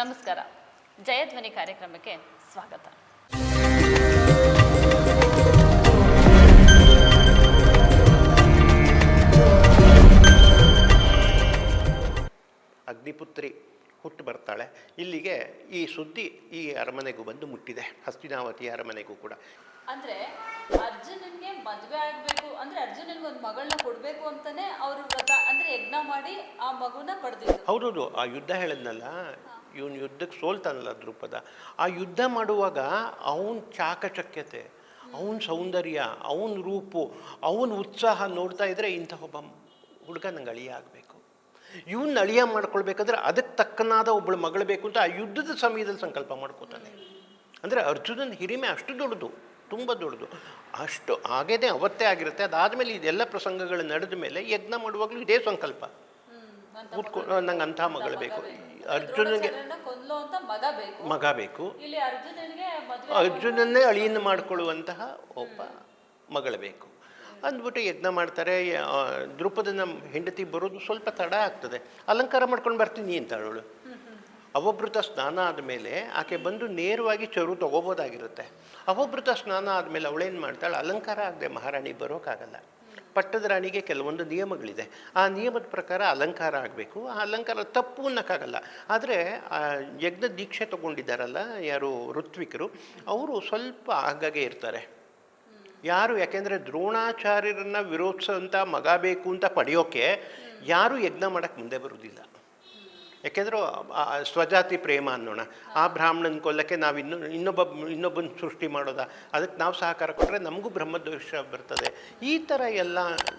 ನಮಸ್ಕಾರ. ಜಯಧ್ವನಿ ಕಾರ್ಯಕ್ರಮಕ್ಕೆ ಸ್ವಾಗತ. ಅಗ್ನಿಪುತ್ರಿ ಹುಟ್ಟು ಬರ್ತಾಳೆ. ಇಲ್ಲಿಗೆ ಈ ಸುದ್ದಿ ಈ ಅರಮನೆಗೂ ಬಂದು ಮುಟ್ಟಿದೆ, ಹಸ್ತಿನಾವತಿ ಅರಮನೆಗೂ ಕೂಡ. ಅಂದ್ರೆ ಅರ್ಜುನನ್ಗೆ ಮದುವೆ ಆಗ್ಬೇಕು ಅಂದ್ರೆ ಅರ್ಜುನನ್ಗೆ ಒಂದು ಮಗಳನ್ನ ಕೊಡ್ಬೇಕು ಅಂತಾನೆ ಅವರು ವ್ರತ ಅಂದ್ರೆ ಯಜ್ಞ ಮಾಡಿ ಆ ಮಗುನ ಪಡೆದಿದ್ರು. ಹೌದೌದು, ಆ ಯುದ್ಧ ಹೇಳಿದ್ನಲ್ಲ, ಇವನು ಯುದ್ಧಕ್ಕೆ ಸೋಲ್ತಾನಲ್ಲ ದ್ರುಪದ, ಆ ಯುದ್ಧ ಮಾಡುವಾಗ ಅವನ ಚಾಕಚಕ್ಯತೆ, ಅವನ ಸೌಂದರ್ಯ, ಅವನ ರೂಪು, ಅವನ ಉತ್ಸಾಹ ನೋಡ್ತಾ ಇದ್ರೆ ಇಂಥ ಒಬ್ಬ ಹುಡುಗ ನಂಗೆ ಅಳಿಯ ಆಗಬೇಕು, ಇವನ್ನ ಅಳಿಯ ಮಾಡ್ಕೊಳ್ಬೇಕಾದ್ರೆ ಅದಕ್ಕೆ ತಕ್ಕನಾದ ಒಬ್ಬಳು ಮಗಳು ಬೇಕು ಅಂತ ಆ ಯುದ್ಧದ ಸಮಯದಲ್ಲಿ ಸಂಕಲ್ಪ ಮಾಡ್ಕೋತಾನೆ. ಅಂದರೆ ಅರ್ಜುನನ ಹಿರಿಮೆ ಅಷ್ಟು ದೊಡ್ಡದು, ತುಂಬ ದೊಡ್ಡದು. ಅಷ್ಟು ಆಗೇನೆ ಅವತ್ತೇ ಆಗಿರುತ್ತೆ. ಅದಾದಮೇಲೆ ಇದೆಲ್ಲ ಪ್ರಸಂಗಗಳು ನಡೆದ ಮೇಲೆ ಯಜ್ಞ ಮಾಡುವಾಗಲೂ ಇದೇ ಸಂಕಲ್ಪ, ನಂಗೆ ಅಂಥ ಮಗಳು ಬೇಕು, ಅರ್ಜುನನಿಗೆ ಮಗ ಬೇಕು, ಅರ್ಜುನನ್ನೇ ಅಳಿಯನ್ನು ಮಾಡಿಕೊಳ್ಳುವಂತಹ ಒಬ್ಬ ಮಗಳು ಬೇಕು ಅಂದ್ಬಿಟ್ಟು ಯಜ್ಞ ಮಾಡ್ತಾರೆ. ದ್ರುಪದನ ಹೆಂಡತಿ ಬರೋದು ಸ್ವಲ್ಪ ತಡ ಆಗ್ತದೆ. ಅಲಂಕಾರ ಮಾಡ್ಕೊಂಡು ಬರ್ತೀನಿ ಅಂತ ಅವಳು. ಅವಭೃತ ಸ್ನಾನ ಆದಮೇಲೆ ಆಕೆ ಬಂದು ನೇರವಾಗಿ ಚರು ತೊಗೋಬೋದಾಗಿರುತ್ತೆ. ಅವಭೃತ ಸ್ನಾನ ಆದಮೇಲೆ ಅವಳೇನು ಮಾಡ್ತಾಳೆ, ಅಲಂಕಾರ ಆಗದೆ ಮಹಾರಾಣಿ ಬರೋಕ್ಕಾಗಲ್ಲ. ಪಟ್ಟದ ರಾಣಿಗೆ ಕೆಲವೊಂದು ನಿಯಮಗಳಿದೆ. ಆ ನಿಯಮದ ಪ್ರಕಾರ ಅಲಂಕಾರ ಆಗಬೇಕು. ಆ ಅಲಂಕಾರ ತಪ್ಪು ಅನ್ನೋಕ್ಕಾಗಲ್ಲ. ಆದರೆ ಯಜ್ಞ ದೀಕ್ಷೆ ತೊಗೊಂಡಿದ್ದಾರಲ್ಲ ಯಾರು ಋತ್ವಿಕರು, ಅವರು ಸ್ವಲ್ಪ ಆಗಾಗೆ ಇರ್ತಾರೆ. ಯಾರು, ಯಾಕೆಂದರೆ ದ್ರೋಣಾಚಾರ್ಯರನ್ನು ವಿರೋಧಿಸೋಂಥ ಮಗ ಬೇಕು ಅಂತ ಪಡೆಯೋಕ್ಕೆ ಯಾರೂ ಯಜ್ಞ ಮಾಡೋಕ್ಕೆ ಮುಂದೆ ಬರೋದಿಲ್ಲ. ಯಾಕೆಂದರೆ ಸ್ವಜಾತಿ ಪ್ರೇಮ ಅನ್ನೋಣ, ಆ ಬ್ರಾಹ್ಮಣನ ಕೊಲ್ಲಕ್ಕೆ ನಾವು ಇನ್ನೊಬ್ಬನ ಸೃಷ್ಟಿ ಮಾಡೋದಾ, ಅದಕ್ಕೆ ನಾವು ಸಹಕಾರ ಕೊಟ್ಟರೆ ನಮಗೂ ಬ್ರಹ್ಮದೋಷ ಬರ್ತದೆ. ಈ ಥರ ಎಲ್ಲ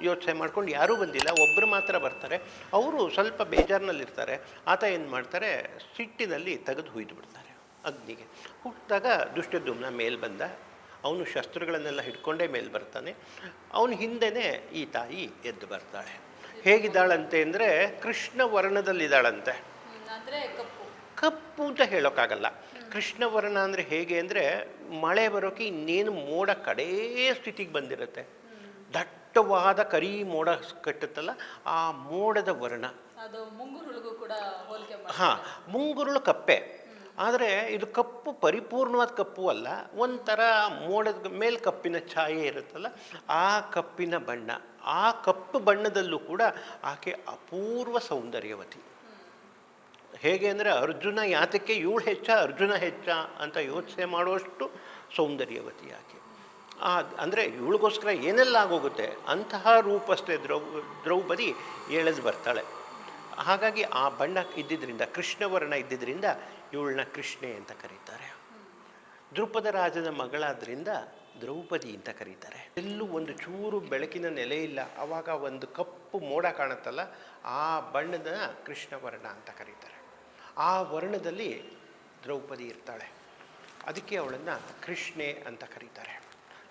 ಯೋಚನೆ ಮಾಡ್ಕೊಂಡು ಯಾರೂ ಬಂದಿಲ್ಲ. ಒಬ್ಬರು ಮಾತ್ರ ಬರ್ತಾರೆ. ಅವರು ಸ್ವಲ್ಪ ಬೇಜಾರಿನಲ್ಲಿರ್ತಾರೆ. ಆತ ಏನು ಮಾಡ್ತಾರೆ, ಸಿಟ್ಟಿನಲ್ಲಿ ತೆಗೆದು ಹುಯ್ದು ಬಿಡ್ತಾರೆ ಅಗ್ನಿಗೆ. ಹುಟ್ಟಿದಾಗ ದುಷ್ಟದ್ಯುಮ್ನ ಮೇಲೆ ಬಂದ. ಅವನು ಶಸ್ತ್ರಗಳನ್ನೆಲ್ಲ ಹಿಡ್ಕೊಂಡೇ ಮೇಲೆ ಬರ್ತಾನೆ. ಅವನ ಹಿಂದೆನೇ ಈ ತಾಯಿ ಎದ್ದು ಬರ್ತಾಳೆ. ಹೇಗಿದ್ದಾಳಂತೆ ಅಂದರೆ ಕೃಷ್ಣ ವರ್ಣದಲ್ಲಿದ್ದಾಳಂತೆ. ಕಪ್ಪು ಅಂತ ಹೇಳೋಕ್ಕಾಗಲ್ಲ. ಕೃಷ್ಣ ವರ್ಣ ಅಂದರೆ ಹೇಗೆ ಅಂದರೆ ಮಳೆ ಬರೋಕ್ಕೆ ಇನ್ನೇನು ಮೋಡ ಕಡೇ ಸ್ಥಿತಿಗೆ ಬಂದಿರುತ್ತೆ. ದಟ್ಟವಾದ ಕರಿ ಮೋಡ ಕಟ್ಟುತ್ತಲ್ಲ, ಆ ಮೋಡದ ವರ್ಣ. ಹಾಂ, ಮುಂಗುರುಳು ಕಪ್ಪೆ. ಆದರೆ ಇದು ಕಪ್ಪು ಪರಿಪೂರ್ಣವಾದ ಕಪ್ಪು ಅಲ್ಲ, ಒಂಥರ ಮೋಡದ ಮೇಲೆ ಕಪ್ಪಿನ ಛಾಯೆ ಇರುತ್ತಲ್ಲ, ಆ ಕಪ್ಪಿನ ಬಣ್ಣ. ಆ ಕಪ್ಪು ಬಣ್ಣದಲ್ಲೂ ಕೂಡ ಆಕೆ ಅಪೂರ್ವ ಸೌಂದರ್ಯವತಿ. ಹೇಗೆ ಅಂದರೆ ಅರ್ಜುನ ಯಾತಕ್ಕೆ ಇವಳು ಹೆಚ್ಚ ಅರ್ಜುನ ಹೆಚ್ಚ ಅಂತ ಯೋಚನೆ ಮಾಡುವಷ್ಟು ಸೌಂದರ್ಯವತಿ ಆಕೆ. ಅಂದರೆ ಇವಳಿಗೋಸ್ಕರ ಏನೆಲ್ಲ ಆಗೋಗುತ್ತೆ ಅಂತಹ ರೂಪಸ್ಥೆ ದ್ರೌಪದಿ ಎಳೆದು ಬರ್ತಾಳೆ. ಹಾಗಾಗಿ ಆ ಬಣ್ಣ ಇದ್ದಿದ್ದರಿಂದ, ಕೃಷ್ಣವರ್ಣ ಇದ್ದಿದ್ದರಿಂದ ಇವಳನ್ನ ಕೃಷ್ಣೆ ಅಂತ ಕರೀತಾರೆ. ದ್ರುಪದ ರಾಜನ ಮಗಳಾದ್ರಿಂದ ದ್ರೌಪದಿ ಅಂತ ಕರೀತಾರೆ. ಎಲ್ಲೂ ಒಂದು ಚೂರು ಬೆಳಕಿನ ನೆಲೆ ಇಲ್ಲ. ಆವಾಗ ಒಂದು ಕಪ್ಪು ಮೋಡ ಕಾಣುತ್ತಲ್ಲ, ಆ ಬಣ್ಣದ ಕೃಷ್ಣವರ್ಣ ಅಂತ ಕರೀತಾರೆ. ಆ ವರ್ಣದಲ್ಲಿ ದ್ರೌಪದಿ ಇರ್ತಾಳೆ. ಅದಕ್ಕೆ ಅವಳನ್ನು ಕೃಷ್ಣೆ ಅಂತ ಕರೀತಾರೆ.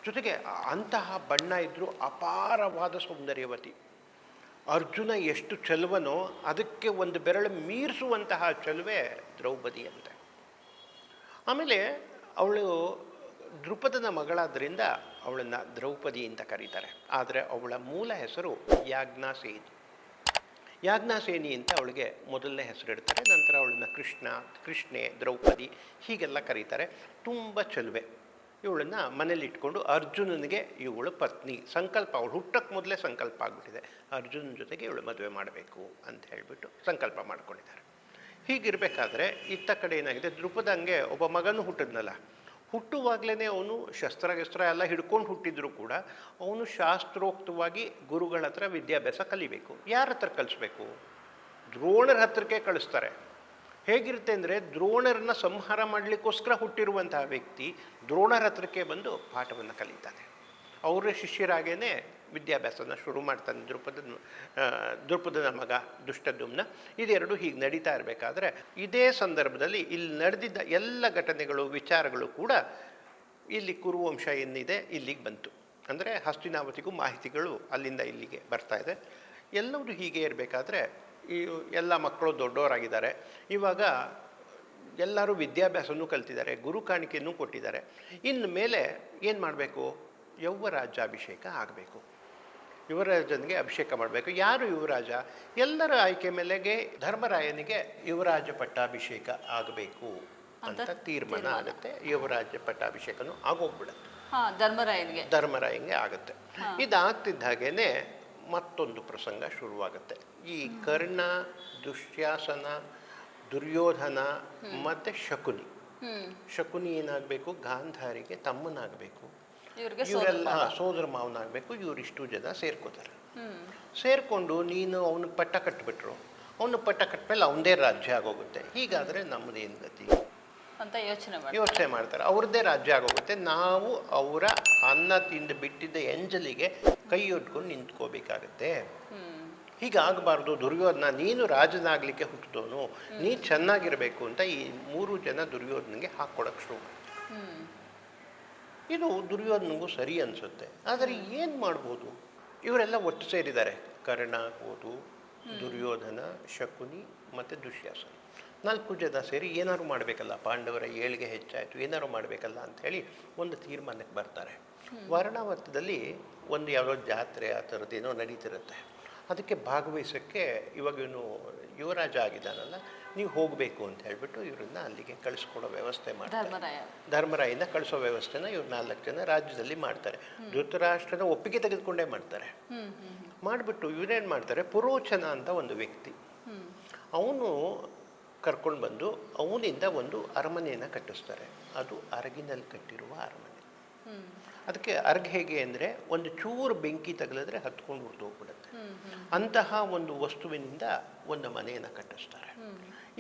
ಜೊತೆಗೆ ಅಂತಹ ಬಣ್ಣ ಇದ್ದರೂ ಅಪಾರವಾದ ಸೌಂದರ್ಯವತಿ. ಅರ್ಜುನ ಎಷ್ಟು ಚೆಲುವನೋ ಅದಕ್ಕೆ ಒಂದು ಬೆರಳು ಮೀರಿಸುವಂತಹ ಚೆಲುವೆ ದ್ರೌಪದಿ ಅಂತೆ. ಆಮೇಲೆ ಅವಳು ದ್ರುಪದನ ಮಗಳಾದ್ದರಿಂದ ಅವಳನ್ನು ದ್ರೌಪದಿ ಅಂತ ಕರೀತಾರೆ. ಆದರೆ ಅವಳ ಮೂಲ ಹೆಸರು ಯಾಜ್ಞಾಸೇನಿ. ಯಾಜ್ಞಾಸೇನಿ ಅಂತ ಅವಳಿಗೆ ಮೊದಲನೇ ಹೆಸರಿಡ್ತಾರೆ. ನಂತರ ಅವಳನ್ನು ಕೃಷ್ಣೆ, ದ್ರೌಪದಿ ಹೀಗೆಲ್ಲ ಕರೀತಾರೆ. ತುಂಬ ಚೆಲುವೆ. ಇವಳನ್ನು ಮನೇಲಿ ಇಟ್ಕೊಂಡು ಅರ್ಜುನನಿಗೆ ಇವಳು ಪತ್ನಿ ಸಂಕಲ್ಪ, ಅವಳು ಹುಟ್ಟಕ್ಕೆ ಮೊದಲೇ ಸಂಕಲ್ಪ ಆಗಿಬಿಟ್ಟಿದೆ, ಅರ್ಜುನನ ಜೊತೆಗೆ ಇವಳು ಮದುವೆ ಮಾಡಬೇಕು ಅಂತ ಹೇಳಿಬಿಟ್ಟು ಸಂಕಲ್ಪ ಮಾಡ್ಕೊಂಡಿದ್ದಾರೆ. ಹೀಗಿರಬೇಕಾದ್ರೆ ಇತ್ತ ಕಡೆ ಏನಾಗಿದೆ, ದ್ರುಪದಂಗೆ ಒಬ್ಬ ಮಗನೂ ಹುಟ್ಟಿದ್ನಲ್ಲ, ಹುಟ್ಟುವಾಗಲೇ ಅವನು ಶಸ್ತ್ರ ಎಲ್ಲ ಹಿಡ್ಕೊಂಡು ಹುಟ್ಟಿದ್ರು ಕೂಡ ಅವನು ಶಾಸ್ತ್ರೋಕ್ತವಾಗಿ ಗುರುಗಳ ಹತ್ರ ವಿದ್ಯಾಭ್ಯಾಸ ಕಲಿಬೇಕು. ಯಾರ ಹತ್ರ ಕಲಿಸ್ಬೇಕು? ದ್ರೋಣರ ಹತ್ರಕ್ಕೆ ಕಳಿಸ್ತಾರೆ. ಹೇಗಿರುತ್ತೆ ಅಂದರೆ ದ್ರೋಣರನ್ನ ಸಂಹಾರ ಮಾಡಲಿಕ್ಕೋಸ್ಕರ ಹುಟ್ಟಿರುವಂತಹ ವ್ಯಕ್ತಿ ದ್ರೋಣರ ಹತ್ರಕ್ಕೆ ಬಂದು ಪಾಠವನ್ನು ಕಲಿತಾನೆ. ಅವರ ಶಿಷ್ಯರಾಗೇ ವಿದ್ಯಾಭ್ಯಾಸನ ಶುರು ಮಾಡ್ತಾನೆ ದ್ರುಪದನ ಮಗ ದುಷ್ಟದ್ಯುಮ್ನ. ಇದೆರಡು ಹೀಗೆ ನಡೀತಾ ಇರಬೇಕಾದ್ರೆ ಇದೇ ಸಂದರ್ಭದಲ್ಲಿ ಇಲ್ಲಿ ನಡೆದಿದ್ದ ಎಲ್ಲ ಘಟನೆಗಳು, ವಿಚಾರಗಳು ಕೂಡ ಇಲ್ಲಿ ಕುರುವಂಶ ಏನಿದೆ ಇಲ್ಲಿಗೆ ಬಂತು. ಅಂದರೆ ಹಸ್ತಿನಾವತಿಗೂ ಮಾಹಿತಿಗಳು ಅಲ್ಲಿಂದ ಇಲ್ಲಿಗೆ ಬರ್ತಾ ಇದೆ. ಎಲ್ಲರೂ ಹೀಗೆ ಇರಬೇಕಾದ್ರೆ ಈ ಎಲ್ಲ ಮಕ್ಕಳು ದೊಡ್ಡವರಾಗಿದ್ದಾರೆ. ಇವಾಗ ಎಲ್ಲರೂ ವಿದ್ಯಾಭ್ಯಾಸನೂ ಕಲ್ತಿದ್ದಾರೆ, ಗುರು ಕಾಣಿಕೆಯೂ ಕೊಟ್ಟಿದ್ದಾರೆ. ಇನ್ನು ಮೇಲೆ ಏನು ಮಾಡಬೇಕು? ಯೌವ ರಾಜ್ಯಾಭಿಷೇಕ ಆಗಬೇಕು. ಯುವರಾಜನಿಗೆ ಅಭಿಷೇಕ ಮಾಡಬೇಕು. ಯಾರು ಯುವರಾಜ? ಎಲ್ಲರ ಆಯ್ಕೆ ಮೇಲೆಗೆ ಧರ್ಮರಾಯನಿಗೆ ಯುವರಾಜ ಪಟ್ಟಾಭಿಷೇಕ ಆಗಬೇಕು ಅಂತ ತೀರ್ಮಾನ ಆಗುತ್ತೆ. ಯುವರಾಜ ಪಟ್ಟಾಭಿಷೇಕನೂ ಆಗೋಗ್ಬಿಡುತ್ತೆ. ಧರ್ಮರಾಯನಿಗೆ ಆಗುತ್ತೆ. ಇದಾಗ್ತಿದ್ದ ಹಾಗೇನೆ ಮತ್ತೊಂದು ಪ್ರಸಂಗ ಶುರುವಾಗುತ್ತೆ. ಈ ಕರ್ಣ, ದುಶ್ಯಾಸನ, ದುರ್ಯೋಧನ ಮತ್ತೆ ಶಕುನಿ ಏನಾಗಬೇಕು? ಗಾಂಧಾರಿಗೆ ತಮ್ಮನಾಗಬೇಕು. ಇವರೆಲ್ಲ ಸೋದರ ಮಾವನಾಗಬೇಕು. ಇವರಿಷ್ಟು ಜನ ಸೇರ್ಕೋತಾರೆ. ಸೇರ್ಕೊಂಡು ನೀನು ಅವನು ಪಟ್ಟ ಕಟ್ಟಿಬಿಟ್ರು, ಅವನು ಪಟ್ಟ ಕಟ್ಮೇಲೆ ಅವನದೇ ರಾಜ್ಯ ಆಗೋಗುತ್ತೆ. ಹೀಗಾದರೆ ನಮ್ಮದೇನು ಗತಿ ಅಂತ ಯೋಚನೆ ಮಾಡ್ತಾರೆ. ಅವ್ರದ್ದೇ ರಾಜ್ಯ ಆಗೋಗುತ್ತೆ. ನಾವು ಅವರ ಅನ್ನ ತಿಂದು ಬಿಟ್ಟಿದ್ದ ಎಂಜಲಿಗೆ ಕೈಯೊಡ್ಕೊಂಡು ನಿಂತ್ಕೋಬೇಕಾಗತ್ತೆ. ಹೀಗಾಗಬಾರ್ದು. ದುರ್ಯೋಧನ, ನೀನು ರಾಜನಾಗಲಿಕ್ಕೆ ಹುಟ್ಟಿದವನು, ನೀ ಚೆನ್ನಾಗಿರಬೇಕು ಅಂತ ಈ 3 ಜನ ದುರ್ಯೋಧನಿಗೆ ಹಾಕ್ಕೊಡಕ್ಕೆ ಶುರು ಮಾಡ್ತಾರೆ. ಇದು ದುರ್ಯೋಧನಿಗೂ ಸರಿ ಅನಿಸುತ್ತೆ. ಆದರೆ ಏನು ಮಾಡ್ಬೋದು? ಇವರೆಲ್ಲ ಒಟ್ಟು ಸೇರಿದ್ದಾರೆ. ಕರ್ಣ ಆಗ್ಬೋದು, ದುರ್ಯೋಧನ, ಶಕುನಿ ಮತ್ತು ದುಶ್ಯಾಸನ, 4 ಜನ ಸೇರಿ ಏನಾದ್ರು ಮಾಡಬೇಕಲ್ಲ, ಪಾಂಡವರ ಏಳಿಗೆ ಹೆಚ್ಚಾಯಿತು, ಏನಾದ್ರು ಮಾಡಬೇಕಲ್ಲ ಅಂಥೇಳಿ ಒಂದು ತೀರ್ಮಾನಕ್ಕೆ ಬರ್ತಾರೆ. ವರ್ಣಾವತದಲ್ಲಿ ಒಂದು ಯಾವುದೋ ಜಾತ್ರೆ ಆ ಥರದ್ದೇನೋ ನಡೀತಿರುತ್ತೆ. ಅದಕ್ಕೆ ಭಾಗವಹಿಸೋಕ್ಕೆ ಇವಾಗ ಇವನು ಯುವರಾಜ ಆಗಿದ್ದಾನಲ್ಲ, ನೀವು ಹೋಗಬೇಕು ಅಂತ ಹೇಳ್ಬಿಟ್ಟು ಇವ್ರನ್ನ ಅಲ್ಲಿಗೆ ಕಳಿಸ್ಕೊಡೋ ವ್ಯವಸ್ಥೆ ಮಾಡ್ತಾರೆ. ಧರ್ಮರಾಯನ ಕಳಿಸೋ ವ್ಯವಸ್ಥೆನ ಇವ್ರು 4 ಜನ ರಾಜ್ಯದಲ್ಲಿ ಮಾಡ್ತಾರೆ. ಧೃತರಾಷ್ಟ್ರನ ಒಪ್ಪಿಗೆ ತೆಗೆದುಕೊಂಡೇ ಮಾಡ್ತಾರೆ. ಮಾಡಿಬಿಟ್ಟು ಇವರೇನು ಮಾಡ್ತಾರೆ, ಪುರೋಚನ ಅಂತ ಒಂದು ವ್ಯಕ್ತಿ, ಅವನು ಕರ್ಕೊಂಡು ಬಂದು ಅವನಿಂದ ಒಂದು ಅರಮನೆಯನ್ನು ಕಟ್ಟಿಸ್ತಾರೆ. ಅದು ಅರಗಿನಲ್ಲಿ ಕಟ್ಟಿರುವ ಅರಮನೆ. ಅದಕ್ಕೆ ಅರ್ಘ ಹೇಗೆ ಅಂದರೆ, ಒಂದು ಚೂರು ಬೆಂಕಿ ತಗಲಿದ್ರೆ ಹತ್ಕೊಂಡು ಹುರಿದು ಹೋಗ್ಬಿಡುತ್ತೆ. ಅಂತಹ ಒಂದು ವಸ್ತುವಿನಿಂದ ಒಂದು ಮನೆಯನ್ನು ಕಟ್ಟಿಸ್ತಾರೆ.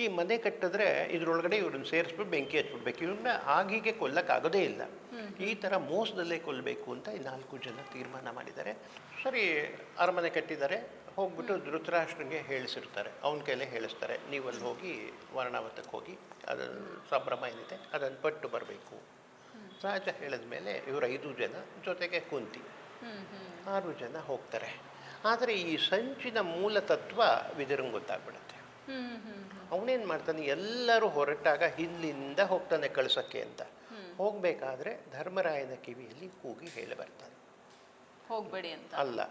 ಈ ಮನೆ ಕಟ್ಟಿದ್ರೆ ಇದರೊಳಗಡೆ ಇವ್ರನ್ನ ಸೇರಿಸ್ಬಿಟ್ಟು ಬೆಂಕಿ ಹಚ್ಬಿಡ್ಬೇಕು. ಇವ್ರನ್ನ ಆಗೀಗೆ ಕೊಲ್ಲಕ್ಕಾಗೋದೇ ಇಲ್ಲ. ಈ ಥರ ಮೋಸದಲ್ಲೇ ಕೊಲ್ಲಬೇಕು ಅಂತ ಈ 4 ಜನ ತೀರ್ಮಾನ ಮಾಡಿದ್ದಾರೆ. ಸರಿ, ಅರಮನೆ ಕಟ್ಟಿದ್ದಾರೆ. ಹೋಗ್ಬಿಟ್ಟು ಧೃತರಾಷ್ಟ್ರನಿಗೆ ಹೇಳಿಸಿರ್ತಾರೆ, ಅವನ ಕೈಲೇ ಹೇಳಿಸ್ತಾರೆ, ನೀವಲ್ಲಿ ಹೋಗಿ ವರ್ಣಾವತಕ್ಕೆ ಹೋಗಿ ಅದನ್ನು ಸಂಭ್ರಮ ಏನಿದೆ ಅದನ್ನು ಪಟ್ಟು ಬರಬೇಕು. ರಾಜ ಹೇಳಿದ ಮೇಲೆ ಇವರು 5 ಜನ ಜೊತೆಗೆ ಕುಂತಿ 6 ಜನ ಹೋಗ್ತಾರೆ. ಆದರೆ ಈ ಸಂಚಿನ ಮೂಲ ತತ್ವ ವಿದುರಂಗೆ ಗೊತ್ತಾಗ್ಬಿಡುತ್ತೆ. ಅವನೇನು ಮಾಡ್ತಾನೆ, ಎಲ್ಲರೂ ಹೊರಟಾಗ ಹಿಂದಿಂದ ಹೋಗ್ತಾನೆ ಕಳ್ಸೋಕ್ಕೆ ಅಂತ. ಹೋಗಬೇಕಾದ್ರೆ ಧರ್ಮರಾಯನ ಕಿವಿಯಲ್ಲಿ ಕೂಗಿ ಹೇಳಿ ಬರ್ತಾನೆ, ಹೋಗಬೇಡಿ ಅಂತ. ಅಲ್ಲ,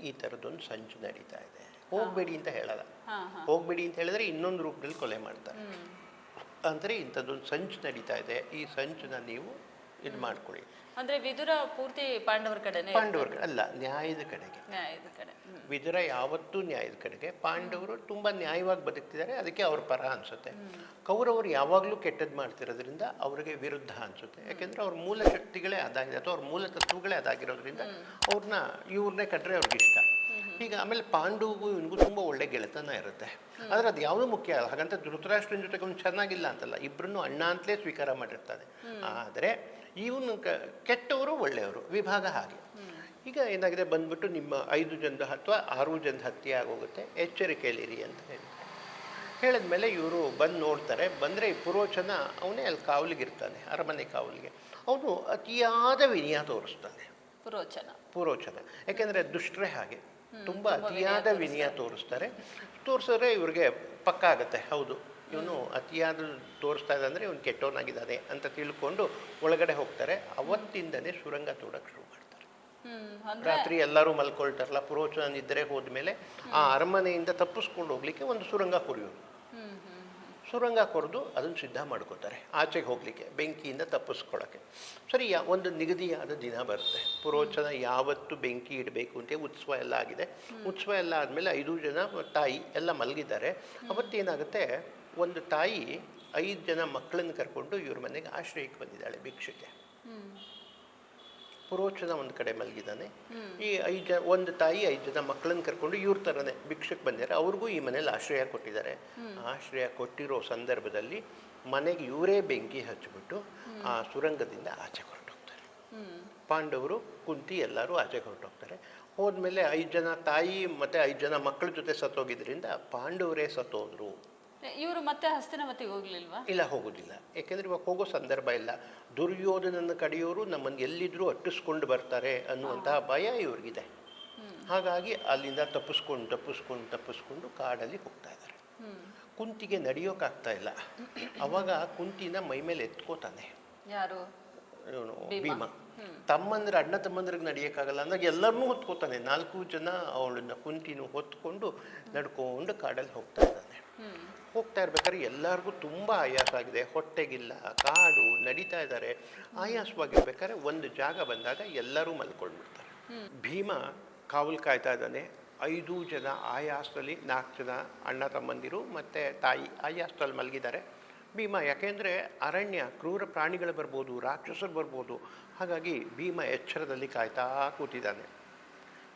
ಈ ಥರದ್ದೊಂದು ಸಂಚು ನಡೀತಾ ಇದೆ, ಹೋಗಬೇಡಿ ಅಂತ ಹೇಳಲ್ಲ. ಹೋಗಬೇಡಿ ಅಂತ ಹೇಳಿದ್ರೆ ಇನ್ನೊಂದು ರೂಪದಲ್ಲಿ ಕೊಲೆ ಮಾಡ್ತಾರೆ. ಅಂದರೆ ಇಂಥದ್ದೊಂದು ಸಂಚು ನಡೀತಾ ಇದೆ, ಈ ಸಂಚನ್ನ ನೀವು ಇದು ಮಾಡ್ಕೊಳ್ಳಿ. ಅಂದ್ರೆ ವಿದುರ ಪೂರ್ತಿ ಪಾಂಡವರ ಕಡೆನೇ? ಪಾಂಡವರ ಕಡೆ ಅಲ್ಲ, ನ್ಯಾಯದ ಕಡೆಗೆ. ವಿದುರ ಯಾವತ್ತೂ ನ್ಯಾಯದ ಕಡೆಗೆ. ಪಾಂಡವರು ತುಂಬ ನ್ಯಾಯವಾಗಿ ಬದುಕ್ತಿದ್ದಾರೆ, ಅದಕ್ಕೆ ಅವ್ರ ಪರ ಅನಿಸುತ್ತೆ. ಕೌರವರು ಯಾವಾಗಲೂ ಕೆಟ್ಟದ್ದು ಮಾಡ್ತಿರೋದ್ರಿಂದ ಅವ್ರಿಗೆ ವಿರುದ್ಧ ಅನಿಸುತ್ತೆ. ಯಾಕೆಂದರೆ ಅವ್ರ ಮೂಲ ಶಕ್ತಿಗಳೇ ಅದಾಗಿದೆ, ಅಥವಾ ಅವ್ರ ಮೂಲ ತತ್ವಗಳೇ ಅದಾಗಿರೋದ್ರಿಂದ ಇವ್ರನ್ನೇ ಕಂಡ್ರೆ ಅವ್ರಿಗೆ ಇಷ್ಟ. ಈಗ ಆಮೇಲೆ ಪಾಂಡುವಿಗೂ ಇವನಿಗೂ ತುಂಬ ಒಳ್ಳೆ ಗೆಳೆತನ ಇರುತ್ತೆ. ಆದರೆ ಅದು ಯಾವುದೂ ಮುಖ್ಯ ಅಲ್ಲ. ಹಾಗಂತ ಧೃತರಾಷ್ಟ್ರನ ಜೊತೆಗೆ ಅವ್ನು ಚೆನ್ನಾಗಿಲ್ಲ ಅಂತಲ್ಲ, ಇಬ್ಬರನ್ನು ಅಣ್ಣ ಅಂತಲೇ ಸ್ವೀಕಾರ ಮಾಡಿರ್ತಾನೆ. ಆದರೆ ಇವನು ಕೆಟ್ಟವರು ಒಳ್ಳೆಯವರು ವಿಭಾಗ ಹಾಗೆ. ಈಗ ಏನಾಗಿದೆ, ಬಂದ್ಬಿಟ್ಟು ನಿಮ್ಮ 5 ಜನದ ಅಥವಾ 6 ಜನದ ಹತ್ಯೆ ಆಗೋಗುತ್ತೆ, ಎಚ್ಚರಿಕೆಯಲ್ಲಿರಿ ಅಂತ ಹೇಳಿದ್ಮೇಲೆ ಇವರು ಬಂದು ನೋಡ್ತಾರೆ. ಬಂದರೆ ಈ ಪುರೋಚನ ಅವನೇ ಅಲ್ಲಿ ಕಾವಲಿಗಿರ್ತಾನೆ, ಅರಮನೆ ಕಾವಲಿಗೆ. ಅವನು ಅತಿಯಾದ ವಿನಯ ತೋರಿಸ್ತಾನೆ. ಪುರೋಚನ ಯಾಕೆಂದರೆ ದುಷ್ಟರೇ ಹಾಗೆ, ತುಂಬ ಅತಿಯಾದ ವಿನಯ ತೋರಿಸಿದ್ರೆ ಇವ್ರಿಗೆ ಪಕ್ಕ ಆಗುತ್ತೆ, ಹೌದು ಇವನು ಅತಿಯಾದ ತೋರಿಸ್ತಾ ಇದೆ ಅಂದರೆ ಇವನು ಕೆಟ್ಟವನಾಗಿದ್ದಾನೆ ಅಂತ ತಿಳ್ಕೊಂಡು ಒಳಗಡೆ ಹೋಗ್ತಾರೆ. ಅವತ್ತಿಂದನೇ ಸುರಂಗ ತೋಡಕ್ಕೆ ಶುರು ಮಾಡ್ತಾರೆ. ರಾತ್ರಿ ಎಲ್ಲರೂ ಮಲ್ಕೊಳ್ತಾರಲ್ಲ, ಪುರೋಚನ ನಿದ್ರೆ ಹೋದ್ಮೇಲೆ ಆ ಅರಮನೆಯಿಂದ ತಪ್ಪಿಸ್ಕೊಂಡು ಹೋಗ್ಲಿಕ್ಕೆ ಒಂದು ಸುರಂಗ ಕೊರೆಯೋದು. ಸುರಂಗ ಕೊರೆದು ಅದನ್ನು ಸಿದ್ಧ ಮಾಡ್ಕೋತಾರೆ ಆಚೆಗೆ ಹೋಗಲಿಕ್ಕೆ, ಬೆಂಕಿಯಿಂದ ತಪ್ಪಿಸ್ಕೊಳ್ಳೋಕ್ಕೆ. ಸರಿ, ಒಂದು ನಿಗದಿಯಾದ ದಿನ ಬರುತ್ತೆ. ಪುರೋಚನ ಯಾವತ್ತು ಬೆಂಕಿ ಇಡಬೇಕು ಅಂತ ಉತ್ಸವ ಎಲ್ಲ ಆಗಿದೆ. ಉತ್ಸವ ಎಲ್ಲ ಆದಮೇಲೆ 5 ಜನ ತಾಯಿ ಎಲ್ಲ ಮಲಗಿದ್ದಾರೆ. ಅವತ್ತೇನಾಗುತ್ತೆ, ಒಂದು ತಾಯಿ 5 ಜನ ಮಕ್ಕಳನ್ನು ಕರ್ಕೊಂಡು ಇವ್ರ ಮನೆಗೆ ಆಶ್ರಯಕ್ಕೆ ಬಂದಿದ್ದಾಳೆ ಭಿಕ್ಷಕ್ಕೆ. ಪುರೋಚನ ಒಂದು ಕಡೆ ಮಲಗಿದ್ದಾನೆ. ಈ ಒಂದು ತಾಯಿ 5 ಜನ ಮಕ್ಕಳನ್ನು ಕರ್ಕೊಂಡು ಇವ್ರ ಥರನೇ ಭಿಕ್ಷಕ್ಕೆ ಬಂದಿದ್ದಾರೆ. ಅವ್ರಿಗೂ ಈ ಮನೇಲಿ ಆಶ್ರಯ ಕೊಟ್ಟಿದ್ದಾರೆ. ಆಶ್ರಯ ಕೊಟ್ಟಿರೋ ಸಂದರ್ಭದಲ್ಲಿ ಮನೆಗೆ ಇವರೇ ಬೆಂಕಿ ಹಚ್ಚಿಬಿಟ್ಟು ಆ ಸುರಂಗದಿಂದ ಆಚೆ ಹೊರಟೋಗ್ತಾರೆ. ಪಾಂಡವರು, ಕುಂತಿ ಎಲ್ಲರೂ ಆಚೆಗೆ ಹೊರಟೋಗ್ತಾರೆ. ಹೋದ್ಮೇಲೆ 5 ಜನ ತಾಯಿ ಮತ್ತು 5 ಜನ ಮಕ್ಕಳ ಜೊತೆ ಸತ್ತೋಗಿದ್ರಿಂದ ಪಾಂಡವರೇ ಸತ್ತೋದ್ರು. ಇವರು ಮತ್ತೆ ಹಸ್ತಿನಾವತಿಗೆ ಹೋಗ್ಲಿಲ್ವಾ? ಇಲ್ಲ, ಹೋಗೋದಿಲ್ಲ. ಯಾಕೆಂದರೆ ಇವಾಗ ಹೋಗೋ ಸಂದರ್ಭ ಇಲ್ಲ. ದುರ್ಯೋಧನನ ಕಡೆಯವರು ನಮ್ಮನ್ನು ಎಲ್ಲಿದ್ರೂ ಅಟ್ಟಿಸ್ಕೊಂಡು ಬರ್ತಾರೆ ಅನ್ನುವಂತಹ ಭಯ ಇವ್ರಿಗಿದೆ. ಹಾಗಾಗಿ ಅಲ್ಲಿಂದ ತಪ್ಪಿಸ್ಕೊಂಡು ಕಾಡಲ್ಲಿ ಹೋಗ್ತಾ ಇದ್ದಾರೆ. ಕುಂತಿಗೆ ನಡೆಯೋಕ್ಕಾಗ್ತಾ ಇಲ್ಲ. ಅವಾಗ ಕುಂತಿನ ಮೈ ಮೇಲೆ ಎತ್ಕೋತಾನೆ ಯಾರು? ಭೀಮ. ತಮ್ಮಂದ್ರೆ ಅಣ್ಣ ತಮ್ಮಂದ್ರಿಗೆ ನಡೆಯೋಕ್ಕಾಗಲ್ಲ ಅಂದಾಗ ಎಲ್ಲರನ್ನೂ ಹೊತ್ಕೋತಾನೆ. 4 ಜನ ಅವಳನ್ನ ಕುಂತಿನೂ ಹೊತ್ಕೊಂಡು ನಡ್ಕೊಂಡು ಕಾಡಲ್ಲಿ ಹೋಗ್ತಾ ಇದ್ದಾನೆ. ಹೋಗ್ತಾ ಇರ್ಬೇಕಾದ್ರೆ ಎಲ್ಲರಿಗೂ ತುಂಬ ಆಯಾಸ ಆಗಿದೆ, ಹೊಟ್ಟೆಗಿಲ್ಲ, ಕಾಡು ನಡೀತಾ ಇದ್ದಾರೆ. ಆಯಾಸವಾಗಿರ್ಬೇಕಾದ್ರೆ ಒಂದು ಜಾಗ ಬಂದಾಗ ಎಲ್ಲರೂ ಮಲ್ಕೊಂಡ್ಬಿಡ್ತಾರೆ. ಭೀಮ ಕಾವಲು ಕಾಯ್ತಾ ಇದ್ದಾನೆ. 5 ಜನ ಆಯಾಸದಲ್ಲಿ, 4 ಜನ ಅಣ್ಣ ತಮ್ಮಂದಿರು ಮತ್ತು ತಾಯಿ ಆಯಾಸದಲ್ಲಿ ಮಲಗಿದ್ದಾರೆ. ಭೀಮ, ಯಾಕೆಂದರೆ ಅರಣ್ಯ, ಕ್ರೂರ ಪ್ರಾಣಿಗಳು ಬರ್ಬೋದು, ರಾಕ್ಷಸರು ಬರ್ಬೋದು, ಹಾಗಾಗಿ ಭೀಮ ಎಚ್ಚರದಲ್ಲಿ ಕಾಯ್ತಾ ಕೂತಿದ್ದಾನೆ.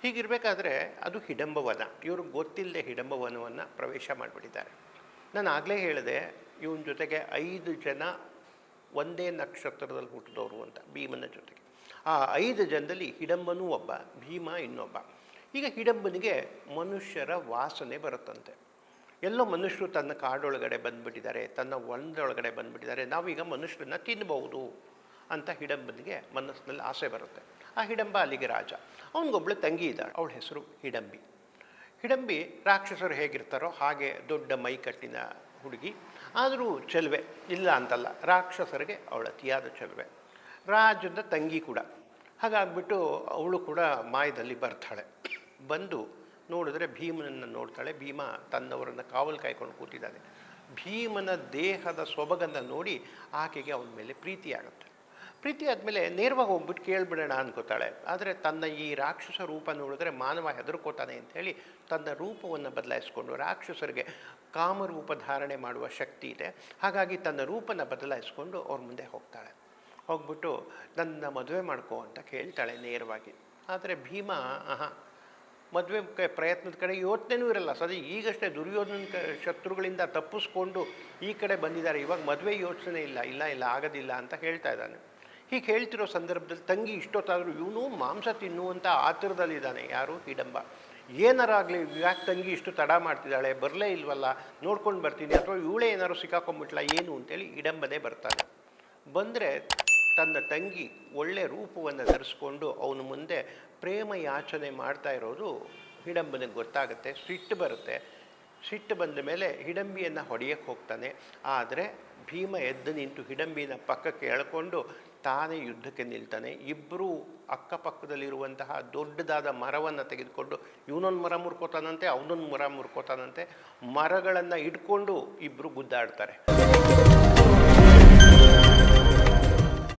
ಹೀಗಿರಬೇಕಾದ್ರೆ ಅದು ಹಿಡಂಬವನ. ಇವ್ರಿಗೆ ಗೊತ್ತಿಲ್ಲದೆ ಹಿಡಂಬವನವನ್ನು ಪ್ರವೇಶ ಮಾಡಿಬಿಟ್ಟಿದ್ದಾರೆ. ನಾನು ಆಗಲೇ ಹೇಳಿದೆ, ಇವನ ಜೊತೆಗೆ 5 ಜನ ಒಂದೇ ನಕ್ಷತ್ರದಲ್ಲಿ ಹುಟ್ಟಿದವರು ಅಂತ, ಭೀಮನ ಜೊತೆಗೆ. ಆ 5 ಜನದಲ್ಲಿ ಹಿಡಂಬನೂ ಒಬ್ಬ, ಭೀಮ ಇನ್ನೊಬ್ಬ. ಈಗ ಹಿಡಂಬನಿಗೆ ಮನುಷ್ಯರ ವಾಸನೆ ಬರುತ್ತಂತೆ. ಎಲ್ಲೋ ಮನುಷ್ಯರು ತನ್ನ ಕಾಡೊಳಗಡೆ ಬಂದುಬಿಟ್ಟಿದ್ದಾರೆ, ತನ್ನ ಹೊಲದೊಳಗಡೆ ಬಂದುಬಿಟ್ಟಿದ್ದಾರೆ, ನಾವೀಗ ಮನುಷ್ಯರನ್ನ ತಿನ್ನಬಹುದು ಅಂತ ಹಿಡಂಬನಿಗೆ ಮನಸ್ಸಿನಲ್ಲಿ ಆಸೆ ಬರುತ್ತೆ. ಆ ಹಿಡಂಬ ಅಲ್ಲಿಗೆ ರಾಜ. ಅವನಿಗೊಬ್ಳು ತಂಗಿ ಇದ್ದಾಳೆ, ಅವಳ ಹೆಸರು ಹಿಡಂಬಿ. ಹಿಡಂಬಿ ರಾಕ್ಷಸರು ಹೇಗಿರ್ತಾರೋ ಹಾಗೆ ದೊಡ್ಡ ಮೈಕಟ್ಟಿನ ಹುಡುಗಿ, ಆದರೂ ಚೆಲುವೆ, ಇಲ್ಲ ಅಂತಲ್ಲ, ರಾಕ್ಷಸರಿಗೆ ಅವಳ ಅತಿಯಾದ ಚೆಲುವೆ. ರಾಜನ ತಂಗಿ ಕೂಡ. ಹಾಗಾಗ್ಬಿಟ್ಟು ಅವಳು ಕೂಡ ಮಾಯದಲ್ಲಿ ಬರ್ತಾಳೆ. ಬಂದು ನೋಡಿದ್ರೆ ಭೀಮನನ್ನು ನೋಡ್ತಾಳೆ. ಭೀಮ ತನ್ನವರನ್ನು ಕಾವಲು ಕಾಯ್ಕೊಂಡು ಕೂತಿದ್ದಾನೆ. ಭೀಮನ ದೇಹದ ಸೊಬಗನ್ನು ನೋಡಿ ಆಕೆಗೆ ಅವನ ಮೇಲೆ ಪ್ರೀತಿಯಾಗುತ್ತೆ. ಪ್ರೀತಿ ಆದಮೇಲೆ ನೇರವಾಗಿ ಹೋಗ್ಬಿಟ್ಟು ಕೇಳ್ಬಿಡೋಣ ಅನ್ಕೋತಾಳೆ. ಆದರೆ ತನ್ನ ಈ ರಾಕ್ಷಸ ರೂಪ ನೋಡಿದ್ರೆ ಮಾನವ ಹೆದರ್ಕೋತಾನೆ ಅಂಥೇಳಿ ತನ್ನ ರೂಪವನ್ನು ಬದಲಾಯಿಸ್ಕೊಂಡು, ರಾಕ್ಷಸರಿಗೆ ಕಾಮರೂಪ ಧಾರಣೆ ಮಾಡುವ ಶಕ್ತಿ ಇದೆ, ಹಾಗಾಗಿ ತನ್ನ ರೂಪನ ಬದಲಾಯಿಸ್ಕೊಂಡು ಅವ್ರ ಮುಂದೆ ಹೋಗ್ತಾಳೆ. ಹೋಗ್ಬಿಟ್ಟು ನನ್ನ ಮದುವೆ ಮಾಡ್ಕೋ ಅಂತ ಕೇಳ್ತಾಳೆ ನೇರವಾಗಿ. ಆದರೆ ಭೀಮ ಮದುವೆ ಪ್ರಯತ್ನದ ಕಡೆ ಯೋಚನೆಯೂ ಇರಲ್ಲ. ಈಗಷ್ಟೇ ದುರ್ಯೋಧನ ಶತ್ರುಗಳಿಂದ ತಪ್ಪಿಸ್ಕೊಂಡು ಈ ಕಡೆ ಬಂದಿದ್ದಾರೆ, ಇವಾಗ ಮದುವೆ ಯೋಚನೆ ಇಲ್ಲ, ಇಲ್ಲ ಆಗೋದಿಲ್ಲ ಅಂತ ಹೇಳ್ತಾ ಇದ್ದಾನೆ. ಹೀಗೆ ಹೇಳ್ತಿರೋ ಸಂದರ್ಭದಲ್ಲಿ ತಂಗಿ ಇಷ್ಟೊತ್ತಾದರೂ ಇವನು ಮಾಂಸ ತಿನ್ನುವಂಥ ಆತುರದಲ್ಲಿದ್ದಾನೆ. ಯಾರು? ಹಿಡಂಬ. ಏನಾರಾಗಲಿ, ಯಾಕೆ ತಂಗಿ ಇಷ್ಟು ತಡ ಮಾಡ್ತಿದ್ದಾಳೆ, ಬರಲೇ ಇಲ್ವಲ್ಲ, ನೋಡ್ಕೊಂಡು ಬರ್ತೀನಿ, ಅಥವಾ ಇವಳೇ ಏನಾರು ಸಿಕ್ಕಾಕೊಂಡ್ಬಿಟ್ಲ ಏನು ಅಂತೇಳಿ ಹಿಡಂಬನೇ ಬರ್ತಾನೆ. ಬಂದರೆ ತನ್ನ ತಂಗಿ ಒಳ್ಳೆ ರೂಪವನ್ನು ಧರಿಸ್ಕೊಂಡು ಅವನ ಮುಂದೆ ಪ್ರೇಮ ಯಾಚನೆ ಮಾಡ್ತಾ ಇರೋದು ಹಿಡಂಬನಿಗೆ ಗೊತ್ತಾಗುತ್ತೆ. ಸಿಟ್ಟು ಬರುತ್ತೆ. ಸಿಟ್ಟು ಬಂದ ಮೇಲೆ ಹಿಡಂಬಿಯನ್ನು ಹೊಡೆಯಕ್ಕೆ ಹೋಗ್ತಾನೆ. ಆದರೆ ಭೀಮ ಎದ್ದು ನಿಂತು ಹಿಡಂಬಿನ ಪಕ್ಕಕ್ಕೆ ಎಳ್ಕೊಂಡು ತಾನೇ ಯುದ್ಧಕ್ಕೆ ನಿಲ್ತಾನೆ. ಇಬ್ಬರೂ ಅಕ್ಕಪಕ್ಕದಲ್ಲಿರುವಂತಹ ದೊಡ್ಡದಾದ ಮರವನ್ನು ತೆಗೆದುಕೊಂಡು, ಇವನೊಂದು ಮರ ಮುರ್ಕೋತಾನಂತೆ, ಅವನೊಂದು ಮರ ಮುರ್ಕೋತಾನಂತೆ, ಮರಗಳನ್ನು ಇಟ್ಕೊಂಡು ಇಬ್ಬರು ಗುದ್ದಾಡ್ತಾರೆ.